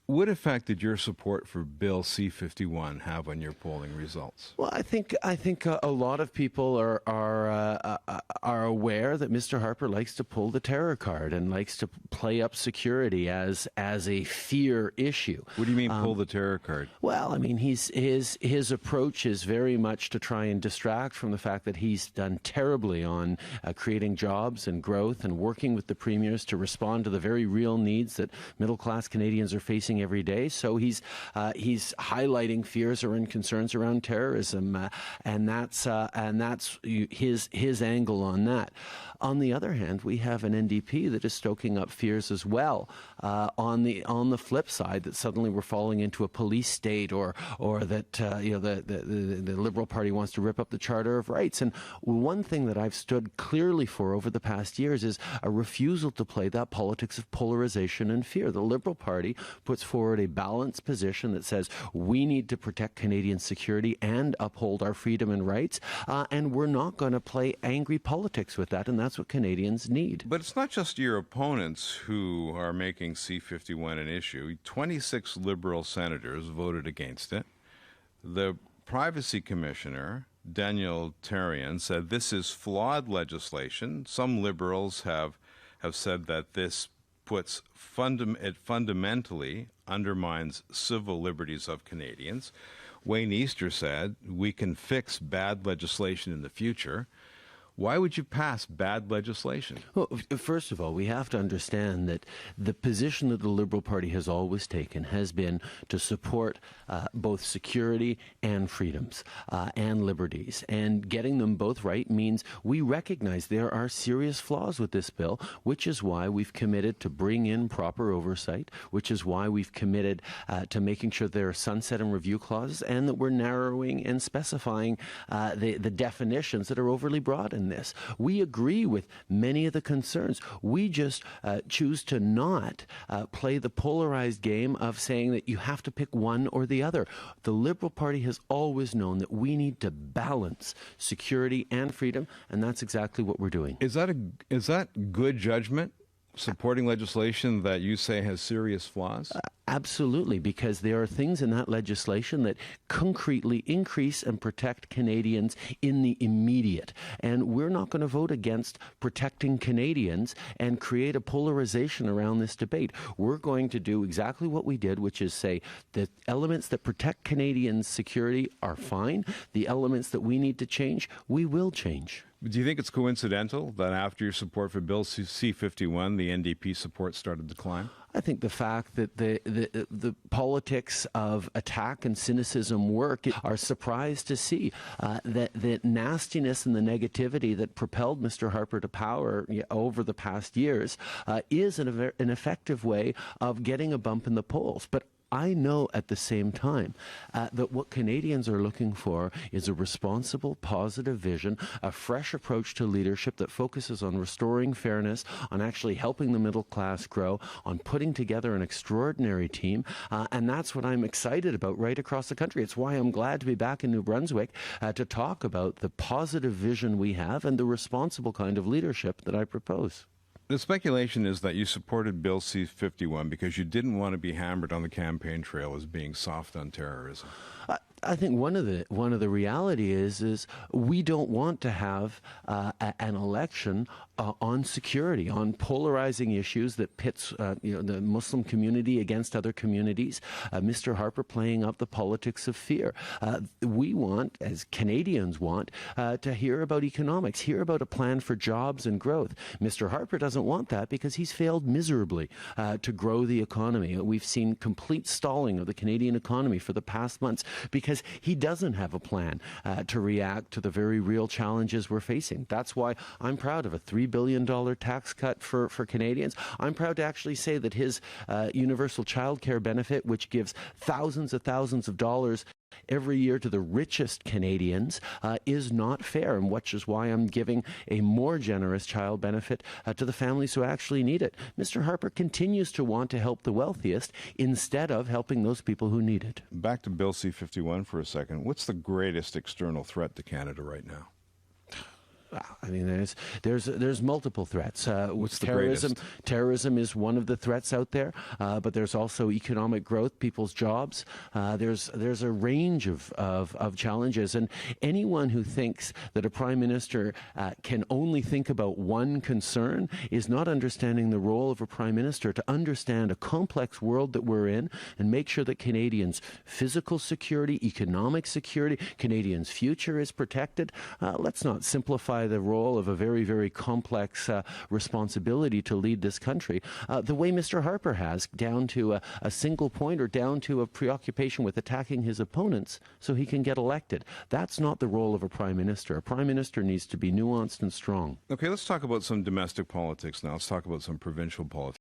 What effect did your support for Bill C-51 have on your polling results? Well, I think a lot of people are aware that Mr. Harper likes to pull the terror card and likes to play up security as a fear issue. What do you mean pull the terror card? Well, I mean his approach is very much to try and distract from the fact that he's done terribly on creating jobs and growth and working with the premiers to respond to the very real needs that middle class Canadians are facing every day. So he's highlighting fears and concerns around terrorism, and that's his angle on that. On the other hand, we have an NDP that is stoking up fears as well. On the flip side, that suddenly we're falling into a police state, or that the Liberal Party wants to rip up the Charter of Rights. And one thing that I've stood clearly for over the past years is a refusal to play that politics of polarization and fear. The Liberal Party puts forward a balanced position that says we need to protect Canadian security and uphold our freedom and rights, and we're not going to play angry politics with that, and that's what Canadians need. But it's not just your opponents who are making C-51 an issue. 26 Liberal senators voted against it. The Privacy Commissioner, Daniel Therrien, said this is flawed legislation. Some Liberals have said that this it fundamentally undermines civil liberties of Canadians. Wayne Easter said, we can fix bad legislation in the future. Why would you pass bad legislation? Well, first of all, we have to understand that the position that the Liberal Party has always taken has been to support both security and freedoms and liberties. And getting them both right means we recognize there are serious flaws with this bill, which is why we've committed to bring in proper oversight, which is why we've committed to making sure there are sunset and review clauses, and that we're narrowing and specifying the definitions that are overly broad in this. We agree with many of the concerns. We just choose to not play the polarized game of saying that you have to pick one or the other. The Liberal Party has always known that we need to balance security and freedom, and that's exactly what we're doing. Is that good judgment? Supporting legislation that you say has serious flaws? Absolutely, because there are things in that legislation that concretely increase and protect Canadians in the immediate. And we're not going to vote against protecting Canadians and create a polarization around this debate. We're going to do exactly what we did, which is say the elements that protect Canadians' security are fine. The elements that we need to change, we will change. Do you think it's coincidental that after your support for Bill C-51, the NDP support started to decline? I think the fact that the politics of attack and cynicism work are surprised to see that nastiness and the negativity that propelled Mr. Harper to power over the past years is an effective way of getting a bump in the polls. But I know at the same time that what Canadians are looking for is a responsible, positive vision, a fresh approach to leadership that focuses on restoring fairness, on actually helping the middle class grow, on putting together an extraordinary team. And that's what I'm excited about right across the country. It's why I'm glad to be back in New Brunswick to talk about the positive vision we have and the responsible kind of leadership that I propose. The speculation is that you supported Bill C-51 because you didn't want to be hammered on the campaign trail as being soft on terrorism. I think one of the reality is we don't want to have an election on security, on polarizing issues that pits the Muslim community against other communities. Mr. Harper playing up the politics of fear. We want, as Canadians want, to hear about economics, hear about a plan for jobs and growth. Mr. Harper doesn't want that because he's failed miserably to grow the economy. We've seen complete stalling of the Canadian economy for the past months because he doesn't have a plan to react to the very real challenges we're facing. That's why I'm proud of a $3 billion tax cut for Canadians. I'm proud to actually say that his universal child care benefit, which gives thousands of dollars every year to the richest Canadians, is not fair, and which is why I'm giving a more generous child benefit to the families who actually need it. Mr. Harper continues to want to help the wealthiest instead of helping those people who need it. Back to Bill C-51 for a second. What's the greatest external threat to Canada right now? I mean, there's multiple threats. What's the terrorism? greatest? Terrorism is one of the threats out there, but there's also economic growth, people's jobs. There's a range of challenges, and anyone who thinks that a prime minister can only think about one concern is not understanding the role of a prime minister to understand a complex world that we're in and make sure that Canadians' physical security, economic security, Canadians' future is protected. Let's not simplify the role of a very, very complex responsibility to lead this country the way Mr. Harper has, down to a single point or down to a preoccupation with attacking his opponents so he can get elected. That's not the role of a prime minister. A prime minister needs to be nuanced and strong. Okay, let's talk about some domestic politics now. Let's talk about some provincial politics.